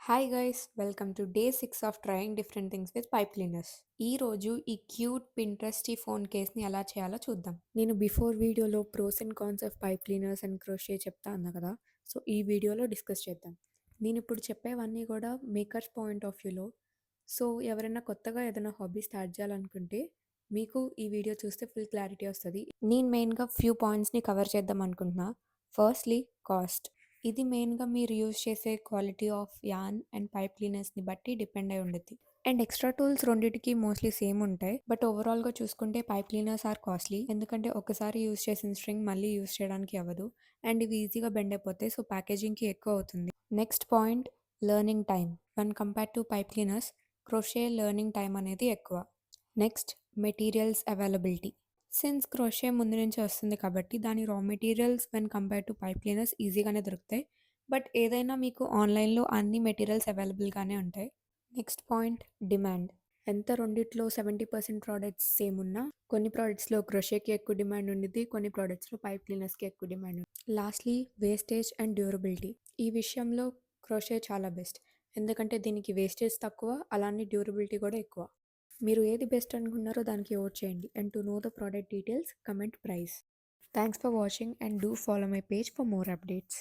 Hi guys, welcome to day 6 of trying different things with pipe cleaners. ఈ రోజు ఈ cute పింట్రెస్టీ phone కేస్ని ఎలా చేయాలో చూద్దాం. నేను బిఫోర్ వీడియోలో pros and cons of pipe cleaners and crochet చెప్తా అన్నా కదా, సో ఈ వీడియోలో డిస్కస్ చేద్దాం. నేను ఇప్పుడు చెప్పేవన్నీ కూడా మేకర్స్ పాయింట్ ఆఫ్ వ్యూలో. సో ఎవరైనా కొత్తగా ఏదైనా హాబీ స్టార్ట్ చేయాలనుకుంటే మీకు ఈ వీడియో చూస్తే ఫుల్ క్లారిటీ వస్తుంది. నేను మెయిన్గా ఫ్యూ పాయింట్స్ని కవర్ చేద్దాం అనుకుంటున్నా. Firstly, cost. ఇది మెయిన్గా మీరు యూజ్ చేసే quality of an and pipe క్లీనర్స్ని బట్టి డిపెండ్ అయి ఉండేది. అండ్ ఎక్స్ట్రా టూల్స్ రెండింటికి మోస్ట్లీ సేమ్ ఉంటాయి, బట్ ఓవరాల్గా చూసుకుంటే పైప్ క్లీనర్స్ ఆర్ కాస్ట్లీ, ఎందుకంటే ఒకసారి యూజ్ చేసిన స్ట్రింగ్ మళ్ళీ యూజ్ చేయడానికి అవ్వదు అండ్ ఇవి ఈజీగా బెండ్ అయిపోతాయి, సో ప్యాకేజింగ్కి ఎక్కువ అవుతుంది. Next point, learning time. One compare to pipe cleaners, crochet learning time అనేది ఎక్కువ. Next, materials availability. Since crochet ముందు నుంచి వస్తుంది కాబట్టి దాని రా materials when compare to pipe cleaners ఈజీగానే దొరుకుతాయి, బట్ ఏదైనా మీకు ఆన్లైన్లో అన్ని మెటీరియల్స్ అవైలబుల్గానే ఉంటాయి. Next point, demand. ఎంత రెండిట్లో 70% ప్రోడక్ట్స్ సేమ్ ఉన్నా కొన్ని ప్రోడక్ట్స్లో క్రోషేకి ఎక్కువ డిమాండ్ ఉండిద్ది, కొన్ని ప్రోడక్ట్స్లో పైప్ క్లీనర్స్కి ఎక్కువ డిమాండ్ ఉంది. Lastly, wastage and durability. ఈ విషయంలో క్రోషే చాలా బెస్ట్, ఎందుకంటే దీనికి వేస్టేజ్ తక్కువ, అలానే డ్యూరబిలిటీ కూడా ఎక్కువ. మీరు ఏది బెస్ట్ అనుకున్నారో దానికి ఓట్ చేయండి. And to know the product details, comment price. Thanks for watching and do follow my page for more updates.